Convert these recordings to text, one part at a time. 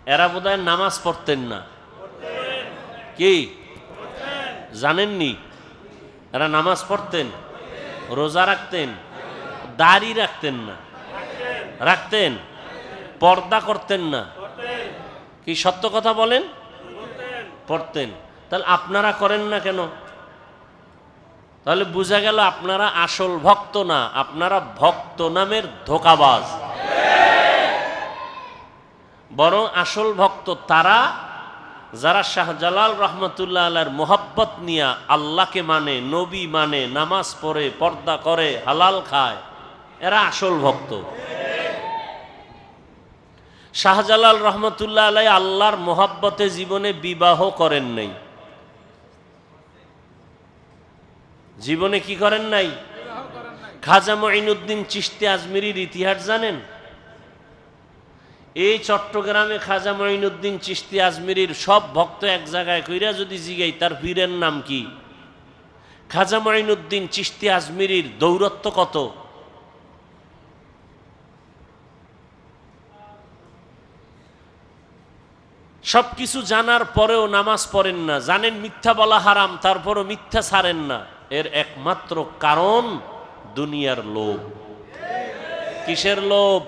এরা বোধহয় নামাজ পড়তেন না, কি জানেননি? এরা নামাজ পড়তেন, রোজা রাখতেন, দাড়ি রাখতেন না, রাখতেন, পর্দা করতেন না, কি সত্য কথা বলেন? পড়তেন। তাহলে আপনারা করেন না কেন? তাহলে বোঝা গেল আপনারা আসল ভক্ত না, আপনারা ভক্ত নামের ধোঁকাবাজ। বরং আসল ভক্ত তারা যারা শাহজালাল রহমতুল্লাহ আলাইহির মোহাব্বত নিয়ে আল্লাহকে মানে, নবী মানে, নামাজ পড়ে, পর্দা করে, হালাল খায়, এরা আসল ভক্ত। শাহজালাল রহমতুল্লাহ আলাইহি আল্লাহর মোহাব্বতে জীবনে বিবাহ করেন নাই। জীবনে কি করেন নাই? খাজা মঈনুদ্দিন চিশতি আজমিরির ইতিহাস জানেন? এই চট্টগ্রামে খাজা মঈনুদ্দিন চিশতি আজমিরির সব ভক্ত এক জায়গায় কইরা যদি জিগাই তার পীরের নাম কি, খাজা মঈনুদ্দিন চিশতি আজমিরির দৌরত্ব কত? সবকিছু জানার পরেও নামাজ পড়েন না, জানেন মিথ্যা বলা হারাম, তারপরও মিথ্যা ছাড়েন না। এর একমাত্র কারণ দুনিয়ার লোভ। কিসের লোভ?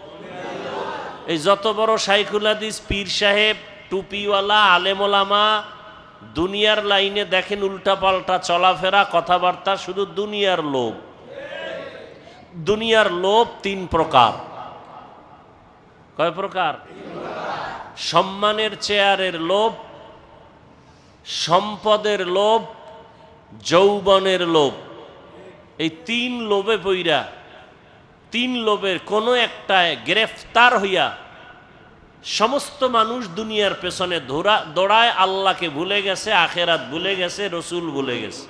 এই যত বড় শাইখুল হাদিস, পীর সাহেব, টুপিওয়ালা, আলেম ওলামা, দুনিয়ার লাইনে দেখেন উল্টাপাল্টা চলাফেরা, কথাবার্তা, শুধু দুনিয়ার লোভ। দুনিয়ার লোভ তিন প্রকার। কয় প্রকার? সম্মানের চেয়ারের লোভ, সম্পদের লোভ, যৌবনের লোভ। এই তিন লোভে পইরা, তিন লোভের কোনো একটায় গ্রেফতার হইয়া সমস্ত মানুষ দুনিয়ার পেছনে দৌড়ায়, আল্লাহকে ভুলে গেছে, আখেরাত ভুলে গেছে, রসুল ভুলে গেছে।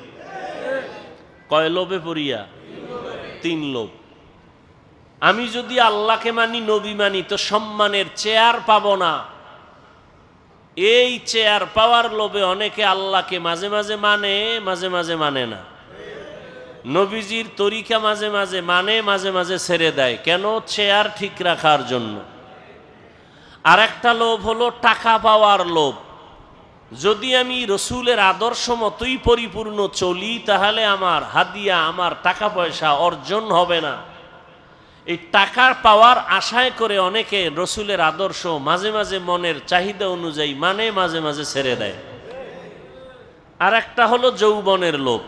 কয় লোভে পড়িয়া? তিন লোভ। আমি যদি আল্লাহকে মানি, নবী মানি, তো সম্মানের চেয়ার পাবো না। এই চেয়ার পাওয়ার লোভে অনেকে আল্লাহকে মাঝে মাঝে মানে, মাঝে মাঝে মানে না। নবীজির তরিকা মাঝে মাঝে মানে, মাঝে মাঝে ছেড়ে দেয়। কেন? চেয়ার ঠিক রাখার জন্য। আর একটা লোভ হলো টাকা পাওয়ার লোভ। যদি আমি রসুলের আদর্শ মতোই পরিপূর্ণ চলি, তাহলে আমার হাদিয়া, আমার টাকা পয়সা অর্জন হবে না। এই টাকার পাওয়ার আশায় করে অনেকে রসুলের আদর্শ মাঝে মাঝে মনের চাহিদা অনুযায়ী মানে, মাঝে মাঝে ছেড়ে দেয়। আর একটা হলো যৌবনের লোভ।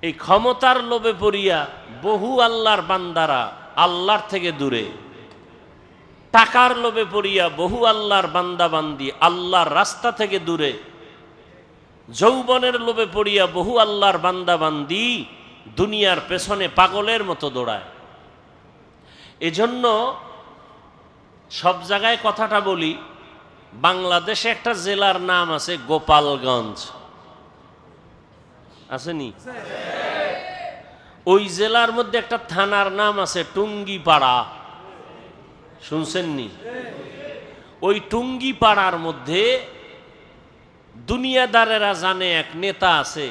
এই ক্ষমতার লোভে পড়িয়া বহু আল্লাহর বান্দারা আল্লাহর থেকে দূরে, টাকার লোভে পড়িয়া বহু আল্লাহর বান্দা বান্দি আল্লাহর রাস্তা থেকে দূরে, যৌবনের লোভে পড়িয়া বহু আল্লাহর বান্দা বান্দি দুনিয়ার পেছনে পাগলের মতো দৌড়ায়। এজন্য সব জায়গায় কথাটা বলি, বাংলাদেশে একটা জেলার নাম আছে গোপালগঞ্জ, আসেনি? ওই জেলার মধ্যে একটা থানার নাম আছে টুঙ্গিপাড়া, শুনছেননি? ওই টুঙ্গিপাড়ার মধ্যে দুনিয়াদারেরা জানে এক নেতা আছে,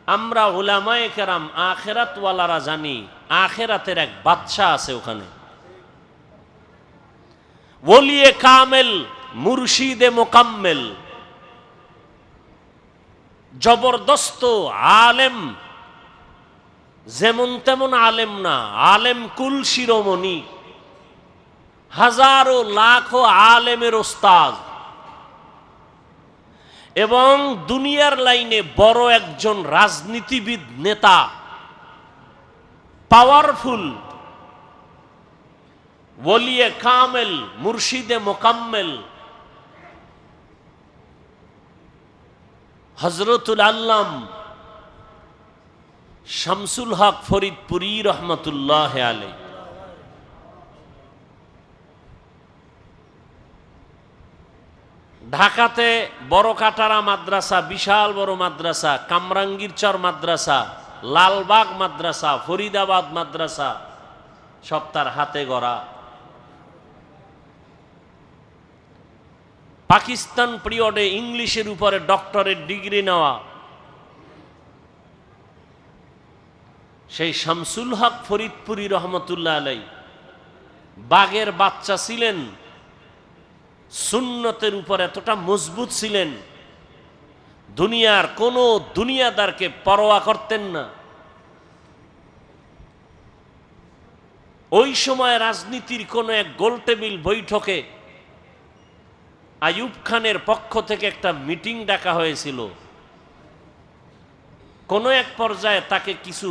আমরা উলামায়ে কেরাম আখেরাতওয়ালারা জানি আখেরাতের এক বাদশা আছে ওখানে। ওলিয়ে কামেল, মুর্শিদে মোকাম্মেল, জবরদস্ত আলেম, যেমন তেমন আলেম না, আলেম কুল শিরোমণি, হাজারো লাখো আলেমের ওস্তাদ, এবং দুনিয়ার লাইনে বড় একজন রাজনীতিবিদ, নেতা, পাওয়ারফুল, ওলিয়ে কামেল, মুর্শিদে মোকাম্মেল, হযরতুল আল্লাম শামসুল হক ফরিদপুরি রহমতুল্লাহ আলাইহি। ঢাকাতে বড় কাটারা মাদ্রাসা, বিশাল বড় মাদ্রাসা, কামরাঙ্গীরচর মাদ্রাসা, লালবাগ মাদ্রাসা, ফরিদাবাদ মাদ্রাসা, সব তার হাতে গড়া। পাকিস্তান পিরিয়ডে ইংলিশের উপরে ডক্টরেট ডিগ্রি নেওয়া সেই শামসুল হক ফরিদপুরি রহমতুল্লাহ আলাইহি বাঘের বাচ্চা ছিলেন, সুন্নতের উপর এতটা মজবুত ছিলেন, দুনিয়ার কোনো দুনিয়াদারকে পরোয়া করতেন না। ওই সময় রাজনীতির কোনো এক গোলটেবিল বৈঠকে আইয়ুব খানের পক্ষ থেকে একটা মিটিং ডাকা হয়েছিল। কোনো এক পর্যায়ে তাকে কিছু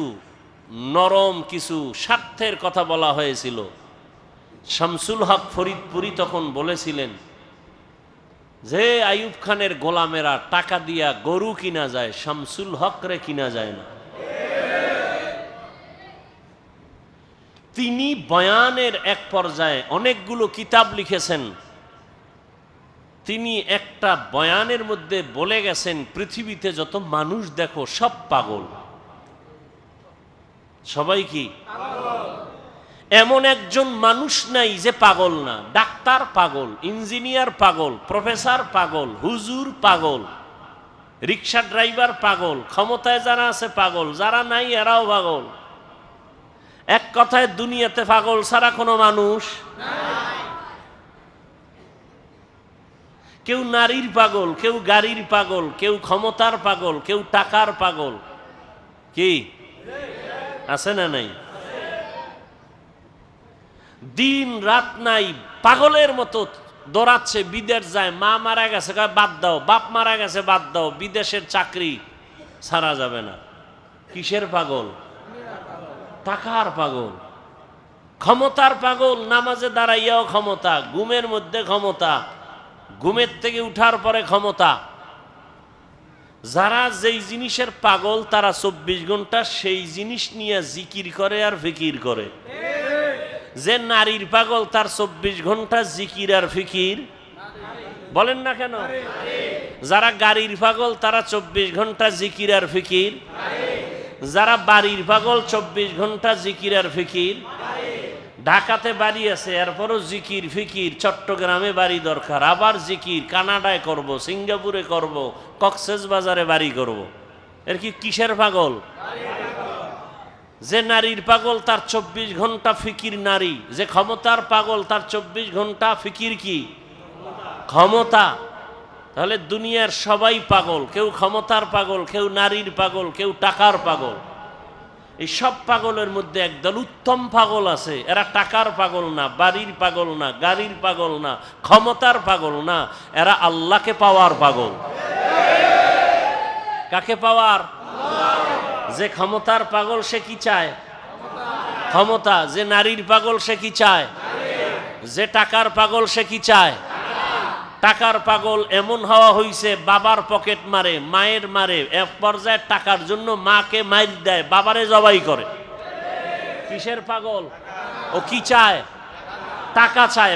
নরম কিছু স্বার্থের কথা বলা হয়েছিল। শামসুল হক ফরিদপুরি তখন বলেছিলেন যে আইয়ুব খানের গোলামেরা টাকা দিয়া গরু কিনা যায়, শামসুল হক রে কিনা যায় না। তিনি বয়ানের এক পর্যায়ে অনেকগুলো কিতাব লিখেছেন। তিনি একটা বয়ানের মধ্যে বলে গেছেন, পৃথিবীতে যত মানুষ দেখো সব পাগল। সবাই কি? এমন একজন মানুষ নাই যে পাগল না। ডাক্তার পাগল, ইঞ্জিনিয়ার পাগল, প্রফেসর পাগল, হুজুর পাগল, রিক্সা ড্রাইভার পাগল, ক্ষমতায় যারা আছে পাগল, যারা নাই এরাও পাগল। এক কথায় দুনিয়াতে পাগল ছাড়া কোনো মানুষ নাই। কেউ নারীর পাগল, কেউ গাড়ির পাগল, কেউ ক্ষমতার পাগল, কেউ টাকার পাগল। কি আছে না নাই? দিন রাত নাই পাগলের মতো দৌড়াচ্ছে, বিদেশ যায়। মা মারা গেছে বাদ দাও, বাপ মারা গেছে বাদ দাও, বিদেশের চাকরি ছাড়া যাবে না। কিসের পাগল? টাকার পাগল, ক্ষমতার পাগল। নামাজে দাঁড়াইয়াও ক্ষমতা, ঘুমের মধ্যে ক্ষমতা, ঘুমের থেকে উঠার পরে ক্ষমতা। যারা যেই জিনিসের পাগল তারা 24 ঘন্টা সেই জিনিস নিয়ে জিকির করে আর ফিকির করে। যে নারীর পাগল তার 24 ঘন্টা জিকির আর ফিকির। বলেন না কেন? যারা গাড়ির পাগল তারা 24 ঘন্টা জিকির আর ফিকির। যারা বাড়ির পাগল 24 ঘন্টা জিকির আর ফিকির। ঢাকাতে বাড়ি আছে এরপরও জিকির ফিকির, চট্টগ্রামে বাড়ি দরকার, আবার জিকির, কানাডায় করব, সিঙ্গাপুরে করব, কক্সবাজারে বাড়ি করব। এর কি কিসের পাগল? যে নারীর পাগল তার 24 ঘন্টা ফিকির নারী। যে ক্ষমতার পাগল তার 24 ঘন্টা ফিকির কি? ক্ষমতা। তাহলে দুনিয়ার সবাই পাগল। কেউ ক্ষমতার পাগল, কেউ নারীর পাগল, কেউ টাকার পাগল। এই সব পাগলের মধ্যে একদল উত্তম পাগল আছে। এরা টাকার পাগল না, বাড়ির পাগল না, গাড়ির পাগল না, ক্ষমতার পাগল না। এরা আল্লাহকে পাওয়ার পাগল। কাকে পাওয়ার? যে ক্ষমতার পাগল সে কি চায়? ক্ষমতা। যে নারীর পাগল সে কি চায়? যে টাকার পাগল সে কি চায়? টাকার পাগল এমন হওয়া হইছে বাবার পকেট মারে, মায়ের মারে, এক পর্যায়ে টাকার জন্য মাকে মাইর দেয়, বাবারে জবাই করে। কিসের পাগল? ও কি চায়? টাকা চায়।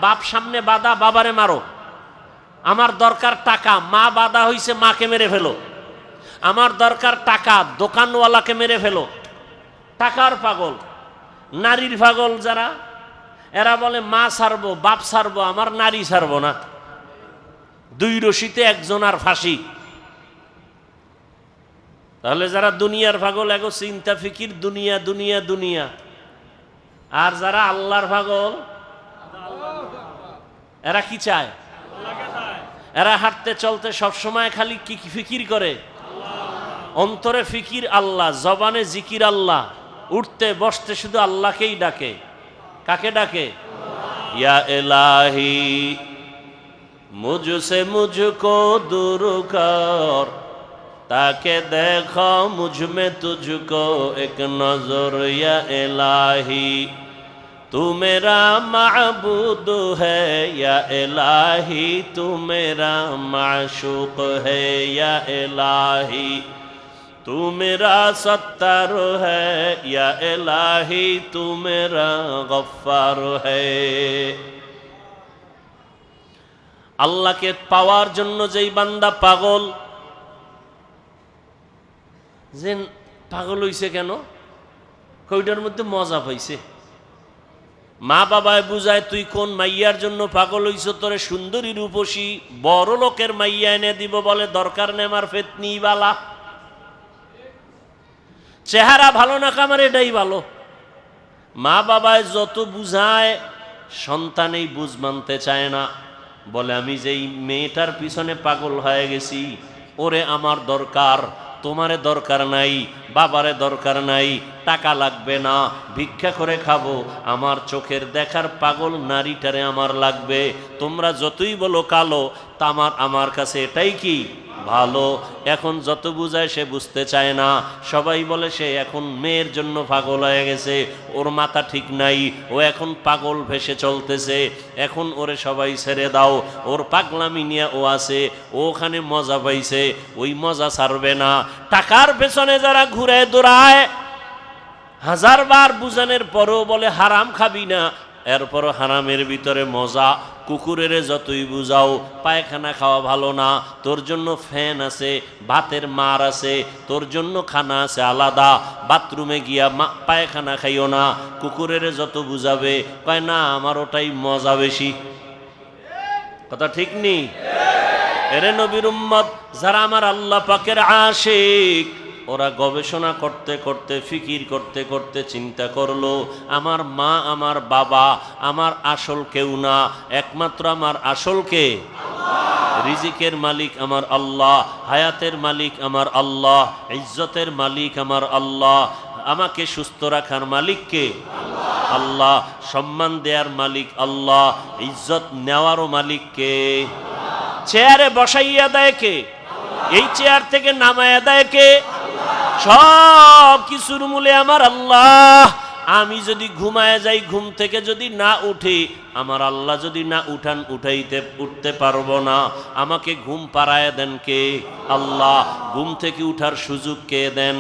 বাপ সামনে বাধা, বাবারে মারো। আমার দরকার টাকা, মা বাধা হইছে, মাকে মেরে ফেলো। আমার দরকার টাকা, দোকানওয়ালাকে মেরে ফেলো। টাকার পাগল। নারীর পাগল যারা, এরা বলে মা ছাড়বো, বাপ ছাড়বো, আমার নারী ছাড়বো না। দুই রশিতে একজন আর ফাঁসি। তাহলে যারা দুনিয়ার পাগল এগো চিন্তা ফিকির দুনিয়া দুনিয়া দুনিয়া। আর যারা আল্লাহর পাগল এরা কি চায়? এরা হাঁটতে চলতে সবসময় খালি কি ফিকির করে? অন্তরে ফিকির আল্লাহ, জবানে জিকির আল্লাহ, উঠতে বসতে শুধু আল্লাহকেই ডাকে। কাকে ডাকে? ইয়া ইলাহি মুঝসে মুঝকো दूर कर, ताके देखो मुझ में तुझको एक नजर। या इलाही तू मेरा माबूद है, या इलाही तू मेरा माशूक है, या इलाही तू मेरा सत्तार है, या इलाही तू मेरा गफ्फार है। আল্লাহকে পাওয়ার জন্য যেই বান্দা পাগল, যে পাগল হইছে কেন? কইটার মধ্যে মজা পাইছে। মা বাবায় বুঝায় তুই কোন মাইয়ার জন্য পাগল হইছ, তোরে সুন্দরী রূপসী বড় লোকের মাইয়া এনে দিব, বলে দরকার নেই আমার ফেতনি বালা। চেহারা ভালো না কামার এটাই ভালো। মা বাবায় যত বুঝায় সন্তান এই বুঝ মানতে চায় না। বলে আমি যেই মেয়েটার পিছনে পাগল হয়ে গেছি, ওরে আমার দরকার, তোমারে দরকার নাই, বাবারে দরকার নাই, টাকা লাগবে না, ভিক্ষা করে খাবো, আমার চোখের দেখার পাগল নারীটারে আমার লাগবে। তোমরা যতই বলো কালো, তা আমার কাছে এটাই কি ভালো। এখন যত বুঝায় সে বুঝতে চায় না। সবাই বলে সে এখন মেয়ের জন্য পাগল হয়ে গেছে, ওর মাথা ঠিক নাই, ও এখন পাগল ভেসে চলতেছে, এখন ওরে সবাই ছেড়ে দাও, ওর পাগলামি নিয়ে ও আছে, ও ওখানে মজা পাইছে, ওই মজা ছাড়বে না। টাকার পেছনে যারা ঘুরে দৌড়ায়, হাজারবার বুঝানোর পরও বলে হারাম খাবি না, এরপরও হারামের ভিতরে মজা। কুকুরের যতই বুঝাও পায়খানা খাওয়া ভালো না, তোর জন্য ফ্যান আছে, ভাতের মার আছে, তোর জন্য খানা আছে আলাদা, বাথরুমে গিয়া পায়খানা খাইও না। কুকুরের যত বুঝাবে কয় না আমার ওটাই মজা বেশি। কথা ঠিক নেই? এরে নবীর উম্মত যারা আমার আল্লাহ পাকের আশিক, ওরা গবেষণা করতে করতে, ফিকির করতে করতে চিন্তা করলো, আমার মা আমার বাবা আমার আসল কেউ না, একমাত্র আমার আসল কে? রিজিকের মালিক আমার আল্লাহ, হায়াতের মালিক আমার আল্লাহ, ইজ্জতের মালিক আমার আল্লাহ, আমাকে সুস্থ রাখার মালিক কে? আল্লাহ, সম্মান দেওয়ার মালিক আল্লাহ, ইজ্জত নেওয়ারও মালিক কে? চেয়ারে বসাইয়া দেয় কে? এই চেয়ার থেকে নামাইয়া দেয় কে? সব কিছুর মূলে আমার আল্লাহ। আমি যদি ঘুমায় যাই, ঘুম থেকে যদি না উঠি, আমার আল্লাহ যদি না উঠতে পারবো না। আমাকে ঘুম পাড়ায় দেন কে? আল্লাহ। ঘুম থেকে উঠার সুযোগ কে দেন?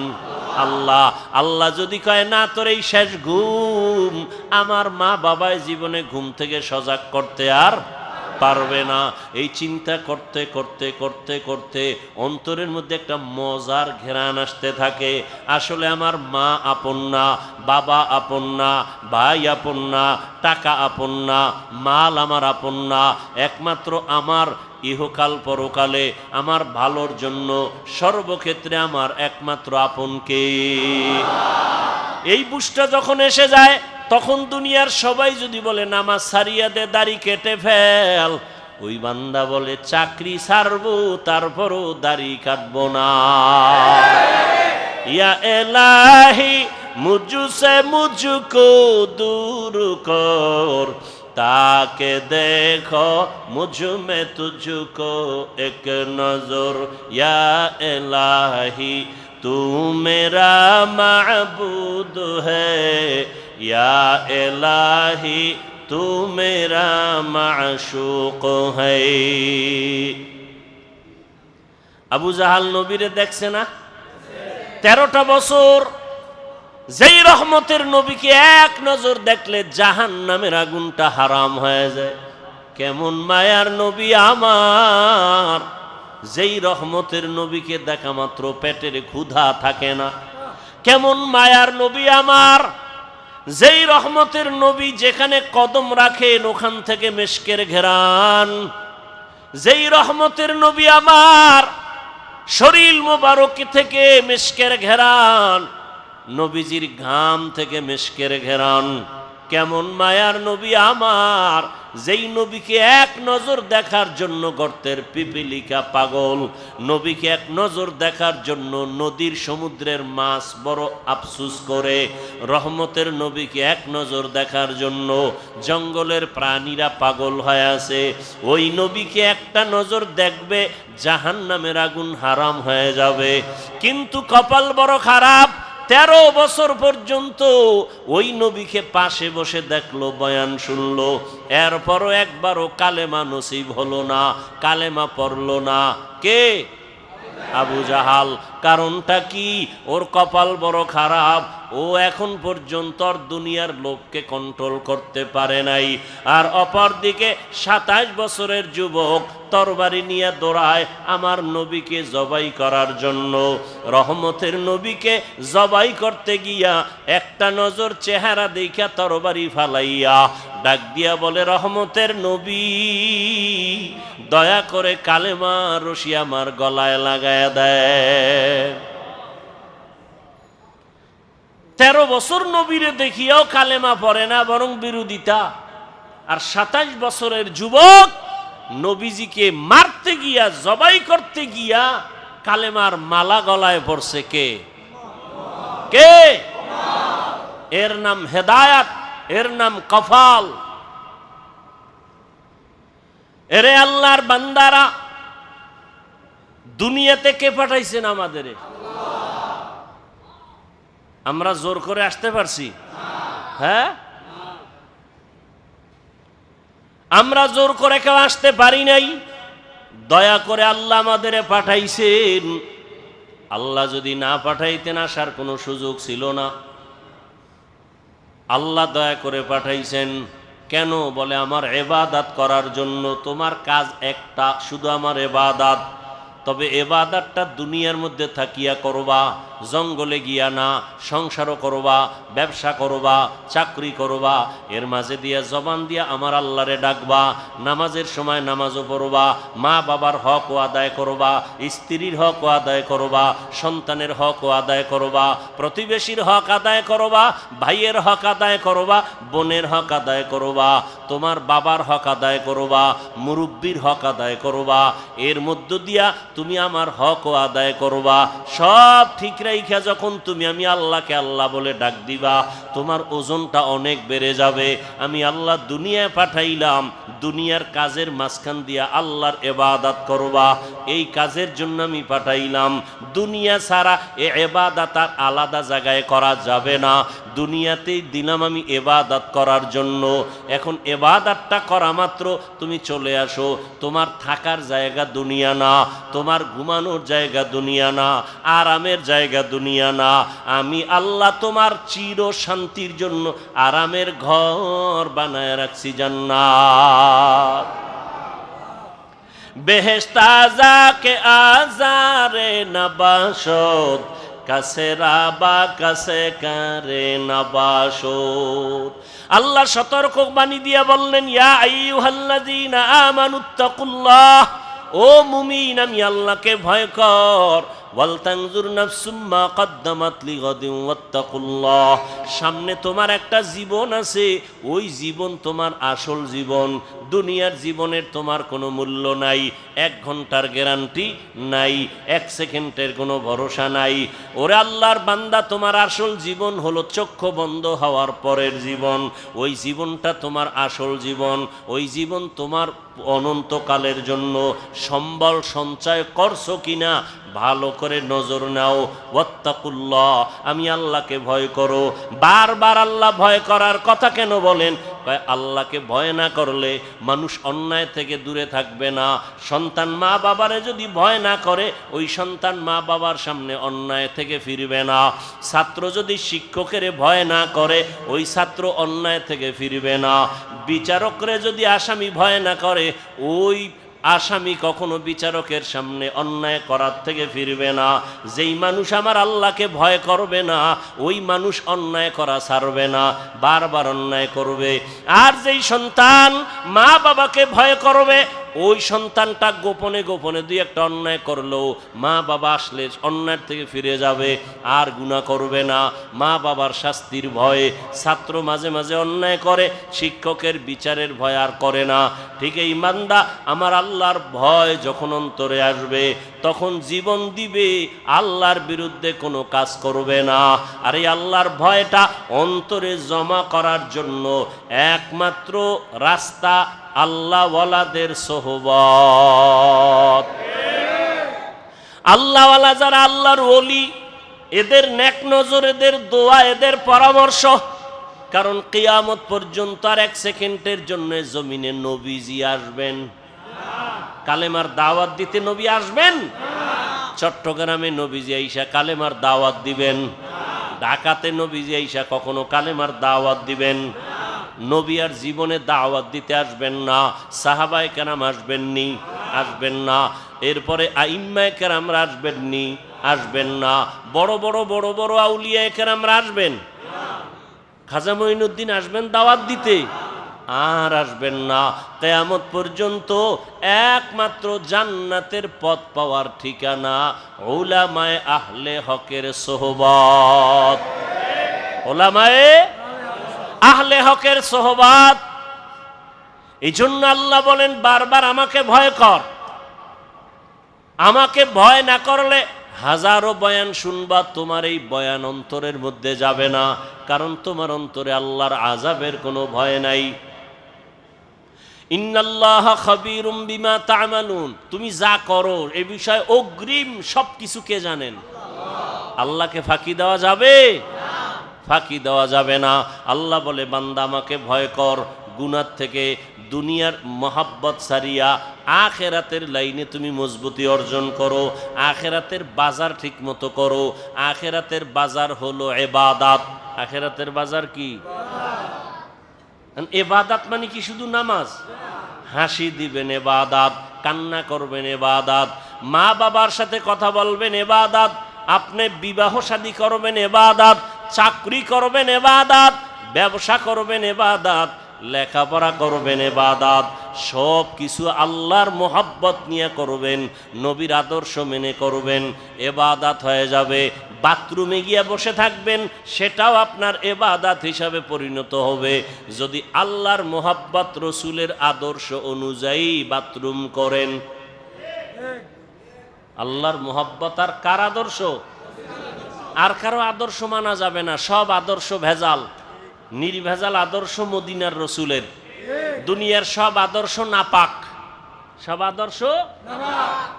আল্লাহ। আল্লাহ যদি কয় না তোর এই শেষ ঘুম, আমার মা বাবায় জীবনে ঘুম থেকে সজাগ করতে আর পারবে না। এই চিন্তা করতে করতে করতে করতে অন্তরের মধ্যে একটা মজার ঘেরান আসতে থাকে। আসলে আমার মা আপন না, বাবা আপন না, ভাই আপন না, টাকা আপন না, মাল আমার আপন না, একমাত্র আমার ইহকাল পরকালে আমার ভালোর জন্য সর্বক্ষেত্রে আমার একমাত্র আপন কে? এই বুঝটা যখন এসে যায়, তখন দুনিয়ার সবাই যদি বলে নামাজ ছাড়িয়া দে, দাড়ি কেটে ফেল, ওই বান্দা বলে চাকরি ছাড়বো তারপরও দাড়ি কাটবো না। ইয়া এলাহি মুঝসে মুঝকো দূর কর, তাকে দেখো মুঝ মে তুঝকো এক নজর, ইয়া এলাহি तू मेरा माबूद है, या इलाही तू मेरा माशूक है। আবু জাহাল নবীরে দেখছে না? 13টা বছর যেই রহমতের নবীকে এক নজর দেখলে জাহান্নামের আগুনটা হারাম হয়ে যায়। কেমন মায়ার নবী আমার, যেই রহমতের নবীকে দেখা মাত্র পেটের ক্ষুধা থাকে না। কেমন মায়ার নবী আমার, যেই রহমতের নবী যেখানে কদম রাখেন ওখান থেকে মিশকের ঘেরান। যেই রহমতের নবী আমার, শরীর মোবারক থেকে মিশকের ঘেরান, নবীজির ঘাম থেকে মিশকের ঘেরান। কেমন মায়ার নবী আমার, যেই নবীকে এক নজর দেখার জন্য গর্তের পিপিলিকা পাগল, নবীকে এক নজর দেখার জন্য নদীর সমুদ্রের মাছ বড় আফসুস করে, রহমতের নবীকে এক নজর দেখার জন্য জঙ্গলের প্রাণীরা পাগল হয়ে আছে। ওই নবীকে একটা নজর দেখবে, জাহান্নামের আগুন হারাম হয়ে যাবে। কিন্তু কপাল বড় খারাপ, 13 বছর পর্যন্ত ওই নবীকে পাশে বসে দেখলো, বয়ান শুনলো, এরপরও একবারও কালেমা নসিব হলো না, কালেমা পড়লো না। কে? আবু জাহাল। কারণটা কি? ওর কপাল বড় খারাপ, ও এখন পর্যন্ত দুনিয়ার লোককে কন্ট্রোল করতে পারে নাই। আর অপর দিকে 27 বছরের যুবক তরবারি নিয়ে দৌড়ায় আমার নবীকে জবাই করার জন্য। রহমতের নবীকে জবাই করতে গিয়া একটা নজর চেহারা দেখা তরবারি ফালাইয়া ডাক দিয়া বলে, রহমতের নবী দয়া করে কালেমা রশি আমার গলায় লাগায়া দেয়। 13 বছর নবীরে দেখিয়াও কালেমা পড়ে না, বরং বিরোধিতা। আর 27 বছরের যুবক নবীজিকে মারতে গিয়া, জবাই করতে গিয়া কালেমার মালা গলায় পড়ছে কে? কে? এর নাম হেদায়াত, এর নাম কফাল। এরে আল্লাহর বান্দারা, দুনিয়াতে কে পাঠাইছেন আমাদের? আমরা জোর করে আসতে পারছি? হ্যাঁ, আমরা জোর করে কেউ আসতে পারি নাই। দয়া করে আল্লাহ আমাদের পাঠাইছেন। আল্লাহ যদি না পাঠাইতেন আসার কোনো সুযোগ ছিল না। আল্লাহ দয়া করে পাঠাইছেন। কেন? বলে আমার ইবাদত করার জন্য। তোমার কাজ একটা, শুধু আমার ইবাদত। তবে ইবাদতটা দুনিয়ার মধ্যে থাকিয়া করবা, জঙ্গলে গিয়া না। সংসারও করবা, ব্যবসা করবা, চাকরি করবা, এর মাঝে দিয়া জবান দিয়া আমার আল্লাহরে ডাকবা। নামাজের সময় নামাজও পড়বা, মা বাবার হকও আদায় করবা, স্ত্রীর হকও আদায় করবা, সন্তানের হকও আদায় করবা, প্রতিবেশীর হক আদায় করবা, ভাইয়ের হক আদায় করবা, বোনের হক আদায় করবা, তোমার বাবার হক আদায় করবা, মুরব্বির হক আদায় করবা। এর মধ্য দিয়া তুমি আমার হকও আদায় করবা। সব ঠিক রাইখা যখন তুমি আমি আল্লাহকে আল্লাহ বলে ডাক দিবা, তোমার ওজনটা অনেক বেড়ে যাবে। আমি আল্লাহ দুনিয়ায় পাঠাইলাম, দুনিয়ার কাজের মাঝখান দিয়া আল্লাহর ইবাদত করবা, এই কাজের জন্য আমি পাঠাইলাম। দুনিয়া ছাড়া এ ইবাদত আর আলাদা জায়গায় করা যাবে না। দুনিয়াতেই দিলাম আমি ইবাদত করার জন্য। এখন ইবাদতটা করা মাত্র তুমি চলে আসো। তোমার থাকার জায়গা দুনিয়া না, তোমার ঘুমানোর জায়গা দুনিয়া না, আরামের জায়গা দুনিয়া না। আমি আল্লাহ তোমার চির শান্তির জন্য আরামের ঘর বানায় রাখছি জান্নাত। বেহেশতা যাকে আজারে নবাসত, কাছে রাবা কাছে কারে নবাসত। আল্লাহ সতর্ক বাণী দিয়া বললেন, ইয়া আইয়ুহাল্লাযীনা আমানুত্তাকুল্লাহ, ও মুমিন আমি আল্লাহকে ভয় কর। ওয়ালতানজুর নাফসুম মা কদ্দামাত লিগাদিন ওয়াত্তাকুল্লাহ। সামনে তোমার একটা জীবন আছে, ওই জীবন তোমার আসল জীবন। দুনিয়ার জীবনের তোমার কোনো মূল্য নাই, 1 ঘন্টার গ্যারান্টি নাই, 1 সেকেন্ডের কোনো ভরসা নাই। ওরে আল্লাহর বান্দা, তোমার আসল জীবন হলো চক্ষু বন্ধ হওয়ার পরের জীবন। ওই জীবনটা তোমার আসল জীবন, ওই জীবন তোমার অনন্তকালের জন্য। সম্বল সঞ্চয় করছো কিনা ভালো করে নজর নাও। ওয়াত্তাকুল্লাহ, আমি আল্লাহকে ভয় করো। বারবার আল্লাহ ভয় করার কথা কেন বলেন? আল্লাহকে ভয় না করলে মানুষ অন্যায় থেকে দূরে থাকবে না। সন্তান মা বাবারে যদি ভয় না করে, ওই সন্তান মা বাবার সামনে অন্যায় থেকে ফিরবে না। ছাত্র যদি শিক্ষকের ভয় না করে, ওই ছাত্র অন্যায় থেকে ফিরবে না। বিচারকরে যদি আসামি ভয় না করে, ওই আসামি কখনো বিচারকের সামনে অন্যায় করার থেকে ফিরবে না। যেই মানুষ আমার আল্লাহকে ভয় করবে না, ওই মানুষ অন্যায় করা ছাড়বে না, বারবার অন্যায় করবে। আর যেই সন্তান মা বাবাকে ভয় করবে, ওই সন্তানটা গোপনে গোপনে 2-1টা অন্যায় করলেও মা বাবা আসলে অন্যায় থেকে ফিরে যাবে, আর গুনাহ করবে না। মা বাবার শাস্তির ভয়ে ছাত্র মাঝে মাঝে অন্যায় করে, শিক্ষকের বিচারের ভয় আর করে না। ঠিক এই বান্দা, আমার আল্লাহর ভয় যখন অন্তরে আসবে, তখন জীবন দিবে, আল্লাহর বিরুদ্ধে কোনো কাজ করবে না। আর এই আল্লাহর ভয়টা অন্তরে জমা করার জন্য একমাত্র রাস্তা আল্লাহওয়ালাদের সোহবত। আল্লাহওয়ালা যারা আল্লাহর ওলি, এদের নেক নজর, এদের দোয়া, এদের পরামর্শ। কারণ কিয়ামত পর্যন্ত আর 1 সেকেন্ডের জন্য জমিনে নবীজি আসবেন? কালেমার দাওয়াত দিতে নবী আসবেন? চট্টগ্রামে নবীজি আইসা কালেমার দাওয়াত দিবেন? ঢাকাতে নবীজি আইসা কখনো কালেমার দাওয়াত দিবেন? নবী আর জীবনে দাওয়াত দিতে আসবেন না। সাহাবায়ে কেরাম আসবেননি? আসবেন না। এরপরে আইম্মায়ে কেরামরা আসবেননি? আসবেন না। বড় বড় বড় বড় আউলিয়ায়ে কেরামরা আসবেন? খাজা মঈনুদ্দিন আসবেন দাওয়াত দিতে? আর আসবেন না। কিয়ামত পর্যন্ত একমাত্র জান্নাতের পথ পাওয়ার ঠিকানা উলামায়ে আহলে হকের সোহবত। উলামায়ে আহলে হকের সোহবত। এই জন্য আল্লাহ বলেন বারবার আমাকে ভয় কর। আমাকে ভয় না করলে হাজারো বয়ান শুনবা, তোমার এই বয়ান অন্তরের মধ্যে যাবে না, কারণ তোমার অন্তরে আল্লাহর আযাবের কোনো ভয় নাই। ইন্নাল্লাহা খাবীরুম বিমা তা'মালুন, তুমি যা করো এই বিষয়ে অগ্রিম সবকিছু কে জানেন? আল্লাহকে ফাঁকি দেওয়া যাবে? ফাঁকি দেওয়া যাবে না। আল্লাহ বলে বান্দা আমাকে ভয় কর, গুনাহ থেকে দুনিয়ার মহাব্বত সারিয়া আখেরাতের লাইনে তুমি মজবুতি অর্জন করো, আখেরাতের বাজার ঠিক মতো করো। আখেরাতের বাজার হলো ইবাদত। আখেরাতের বাজার কি? ইবাদত মানে কি শুধু নামাজ? হাসি দিবেন ইবাদত, কান্না করবেন ইবাদত, মা বাবার সাথে কথা বলবেন ইবাদত, আপনি বিবাহ শাদী করবেন ইবাদত, চাকরি করবেন ইবাদত, ব্যবসা করবেন ইবাদত, লেখাপড়া করবেন ইবাদত, সব কিছু আল্লাহর মোহাব্বত নিয়ে করবেন, নবীর আদর্শ মেনে করবেন, ইবাদত হয়ে যাবে। বাথরুমে গিয়ে বসে থাকবেন, সেটাও আপনার ইবাদত হিসাবে পরিণত হবে যদি আল্লাহর মোহাব্বত রসুলের আদর্শ অনুযায়ী বাথরুম করেন। আল্লাহর মোহাব্বত আর কার আদর্শ? আর কারো আদর্শ মানা যাবে না, সব আদর্শ ভেজাল। নির্ভেজাল আদর্শ মদিনার রসুলের। দুনিয়ার সব আদর্শ নাপাক, সব আদর্শ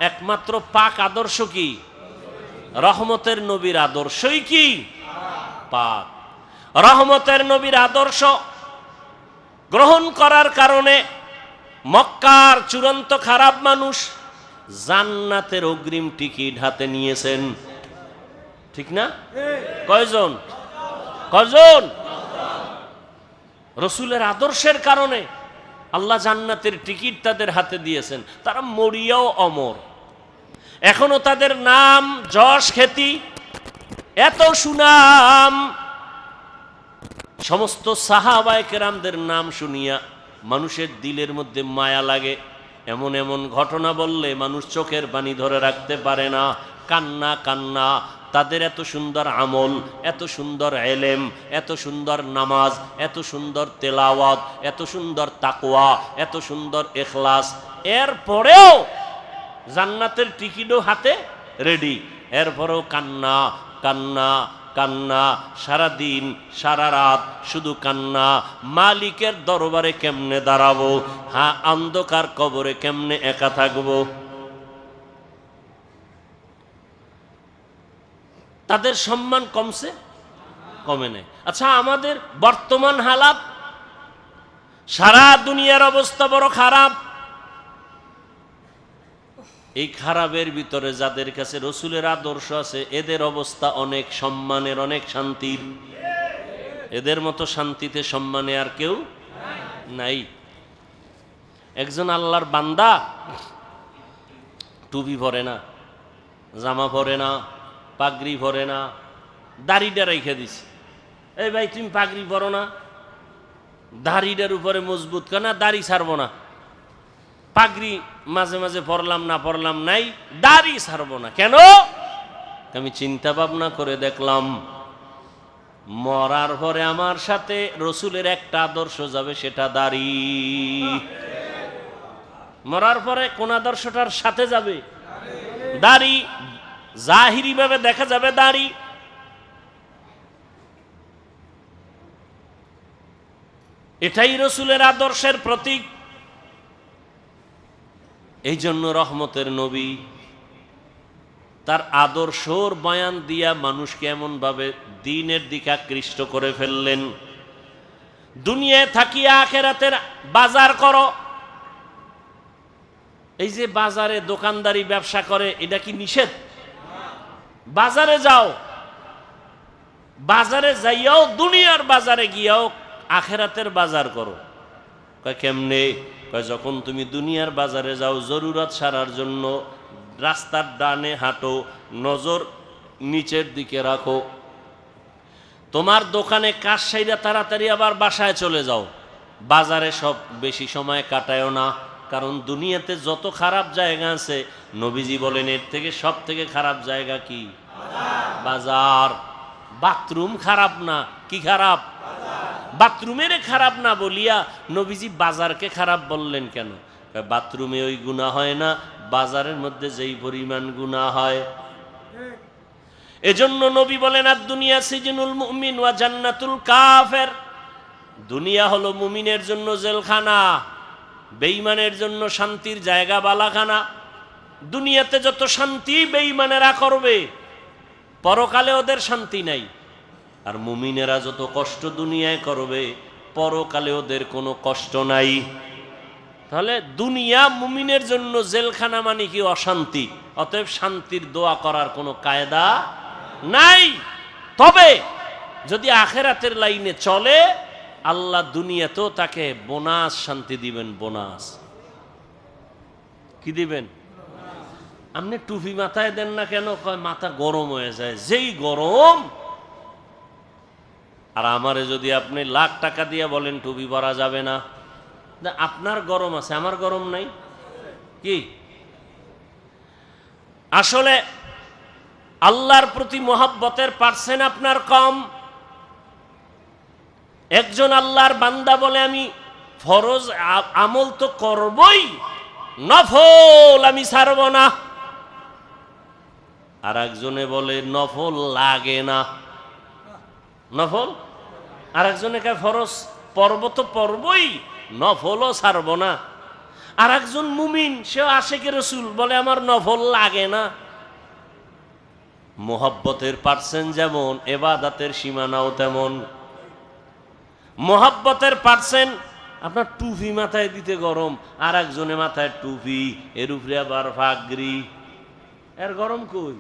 একমাত্র পাক আদর্শ কি? রহমতের নবীর আদর্শই কি পাক। রহমতের নবীর আদর্শ গ্রহণ করার কারণে মক্কার চূড়ান্ত খারাপ মানুষ জান্নাতের অগ্রিম টিকিট হাতে নিয়েছেন, ঠিক না? কয়জন? কয়জন? রসুলের আদর্শের কারণে আল্লাহ জান্নাতের টিকিট তাদের হাতে দিয়েছেন। তারা মরিয়াও অমর, এখনো তাদের নাম যশ খ্যাতি, এত সুনাম। সমস্ত সাহাবায়ে কেরামদের নাম শুনিয়া মানুষের দিলের মধ্যে মায়া লাগে। এমন এমন ঘটনা বললে মানুষ চোখের পানি ধরে রাখতে পারে না, কান্না কান্না। তাদের এত সুন্দর আমল, এত সুন্দর এলেম, এত সুন্দর নামাজ, এত সুন্দর তেলাওয়াত, এত সুন্দর তাকওয়া, এত সুন্দর ইখলাস, এরপরেও জান্নাতের টিকিটও হাতে রেডি, এরপরেও কান্না কান্না কান্না, সারাদিন সারা রাত শুধু কান্না। মালিকের দরবারে কেমনে দাঁড়াবো? হ্যাঁ, অন্ধকার কবরে কেমনে একা থাকবো? তাদের সম্মান কমছে? কমে নেই। আচ্ছা, আমাদের বর্তমান হালাত, সারা দুনিয়ার অবস্থা বড় খারাপ। এই খারাপের ভিতরে যাদের কাছে রসুলের আদর্শ আছে, এদের অবস্থা অনেক সম্মানের, অনেক শান্তির। এদের মতো শান্তিতে সম্মানে আর কেউ নাই। একজন আল্লাহর বান্দা টুপি পরে না, জামা পরে না, পাগড়ি পরে না, দাড়িটা রেখে দিছে। এই ভাই, তুমি পাগড়ি পরো না, দাড়িটার উপরে মজবুত কেন? দাড়ি ছাড়বো না। পাগড়ি মাঝে মাঝে পরলাম না, পরলাম নাই, দাড়ি ছাড়বো না কেন? আমি চিন্তা ভাবনা করে দেখলাম, মরার পরে আমার সাথে রসুলের একটা আদর্শ যাবে, সেটা দাড়ি। মরার পরে কোন আদর্শটার সাথে যাবে? দাড়ি। জাহিরি ভাবে দেখা যাবে দাড়ি। এটাই রসুলের আদর্শের প্রতীক। এই জন্য রহমতের নবী তার আদর্শর বয়ান দিয়া মানুষকে এমন ভাবে দ্বীনের দিকে আকৃষ্ট করে ফেললেন। দুনিয়ায় থাকিয়া আখিরাতের বাজার করো। এই যে বাজারে দোকানদারি ব্যবসা করে, এটা কি নিষেধ? বাজারে যাও, বাজারে যাইয়াও দুনিয়ার বাজারে গিয়াও আখিরাতের বাজার করো। কয় কেমনে? কয় যখন তুমি দুনিয়ার বাজারে যাও জরুরত সারার জন্য, রাস্তার ডানে হাঁটো, নজর নিচের দিকে রাখো। তোমার দোকানে কাজ সাইরা তাড়াতাড়ি আবার বাসায় চলে যাও। বাজারে সব বেশি সময় কাটায়ও না, কারণ দুনিয়াতে যত খারাপ জায়গা আছে, নবীজি বলেন এর থেকে সব থেকে খারাপ জায়গা কি? বাজার। বাথরুম খারাপ না, কি খারাপ? বাথরুমের খারাপ না বলিয়া নবীজি বাজারকে খারাপ বললেন কেন? বাথরুমে ওই গুনাহ হয় না, বাজারের মধ্যে যেই পরিমাণ গুনাহ হয়। এজন্য নবী বলেন আদ-দুনিয়া সিজনুল মুমিন ওয়া জান্নাতুল কাফের। দুনিয়া হলো মুমিনের জন্য জেলখানা, বেঈমানের জন্য শান্তির জায়গা বালাখানা। দুনিয়াতে যত শান্তি বেঈমানেরা করবে, পরকালে ওদের শান্তি নাই। আর মুমিনেরা যত কষ্ট দুনিয়ায় করবে, পরকালে ওদের কোনো কষ্ট নাই। তাহলে দুনিয়া মুমিনের জন্য জেলখানা মানে কি? অশান্তি। অতএব শান্তির দোয়া করার কোনো কায়দা নাই। তবে যদি আখেরাতের লাইনে চলে, আল্লাহ দুনিয়াতেও তাকে বোনাস শান্তি দিবেন। বোনাস কি দিবেন? আপনি টুপি মাথায় দেন না কেন? কয় মাথা গরম হয়ে যায়। যেই গরম। আর আমারে যদি আপনি লাখ টাকা দিয়ে বলেন টুপি পরা যাবে না, আপনার গরম আছে, আমার গরম নাই কি? আসলে আল্লাহর প্রতি মহব্বতের পার্সেন্ট আপনার কম। একজন আল্লাহর বান্দা বলে আমি ফরজ আমল তো করবই, নফল আমি ছাড়ব না। আর একজনে বলে নফল লাগে না। নফল আর একজনে কে ফরজ পর্ব তো পর্বই, নফলও ছাড়ব না। আর একজন মুমিন, সে আশিকে রাসূল, বলে আমার নফল লাগে না। মোহাব্বতের পার্সেন্ট যেমন, ইবাদতের সীমানাও তেমন। মোহাব্বতের পার্সেন্ট আপনার টুপি মাথায় দিতে গরম, আর একজনে মাথায় টুপি, এর উপরে আবার পাগড়ি। এর গরম কই?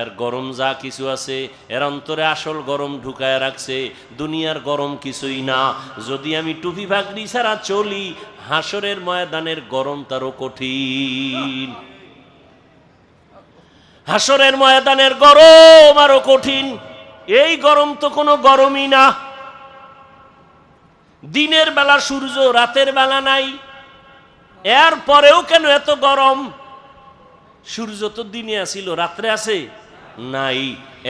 এর গরম যা কিছু আছে, এর অন্তরে আসল গরম ঢুকায় রাখছে। দুনিয়ার গরম কিছুই না। যদি আমি টুপি পাগড়ি ছাড়া চলি, হাসরের ময়দানের গরম তারও কঠিন। হাসরের ময়দানের গরম আরো কঠিন। এই গরম তো কোনো গরমই না। দিনের বেলা সূর্য, রাতের বেলা নাই, এর পরেও কেন এত গরম? সূর্য তো দিনে আসিল, রাত্রে আছে নাই,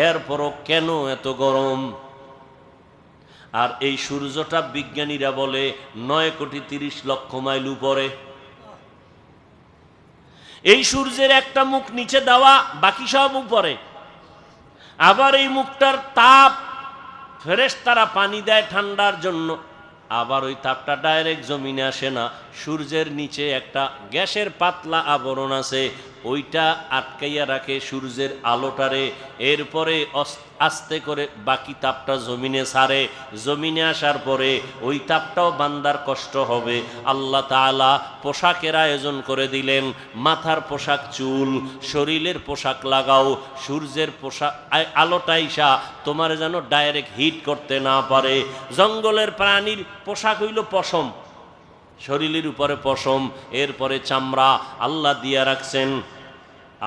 এরপরও কেন এত গরম? আর এই সূর্যটা বিজ্ঞানীরা বলে 9,30,00,000 মাইল উপরে। এই সূর্যের একটা মুখ নিচে দেওয়া, বাকি সব উপরে। আবার এই মুখটার তাপ ফেরেশতারা পানি দেয় ঠান্ডার জন্য। আবার ওই তাপটা ডাইরেক্ট জমিনে আসে না, সূর্যের নিচে একটা গ্যাসের পাতলা আবরণ আছে, ওইটা আটকাইয়া রাখে সূর্যের আলোটারে। এরপরে আস্তে করে বাকি তাপটা জমিনে ছাড়ে। জমিনে আসার পরে ওই তাপটাও বান্দার কষ্ট হবে। আল্লাহ তাআলা পোশাকের আয়োজন করে দিলেন। মাথার পোশাক চুল, শরীরের পোশাক লাগাও। সূর্যের পোশাক আলোটা আইসা তোমার যেন ডাইরেক্ট হিট করতে না পারে। জঙ্গলের প্রাণীর পোশাক হইল পশম, শরীরের উপরে পশম, এরপরে চামড়া আল্লাহ দিয়া রাখছেন।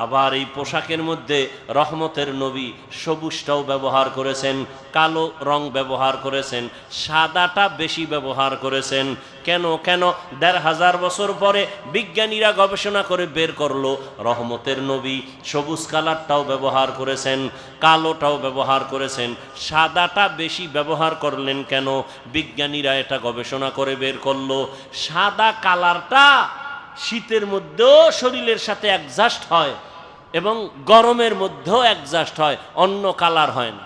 আবার এই পোশাকের মধ্যে রহমতের নবী সবুজটাও ব্যবহার করেছেন, কালো রং ব্যবহার করেছেন, সাদাটা বেশি ব্যবহার করেছেন। কেন? ১৫০০ বছর পরে বিজ্ঞানীরা গবেষণা করে বের করলো রহমতের নবী সবুজ কালারটাও ব্যবহার করেছেন, কালোটাও ব্যবহার করেছেন, সাদাটা বেশি ব্যবহার করলেন কেন? বিজ্ঞানীরা এটা গবেষণা করে বের করলো সাদা কালারটা শীতের মধ্যেও শরীরের সাথে অ্যাডজাস্ট হয় এবং গরমের মধ্যেও অ্যাডজাস্ট হয়, অন্য কালার হয় না।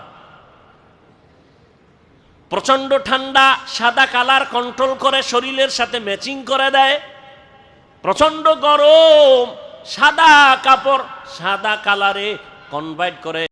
প্রচন্ড ঠান্ডা সাদা কালার কন্ট্রোল করে শরীরের সাথে ম্যাচিং করে দেয়। প্রচন্ড গরম সাদা কাপড় সাদা কালারে কনভার্ট করে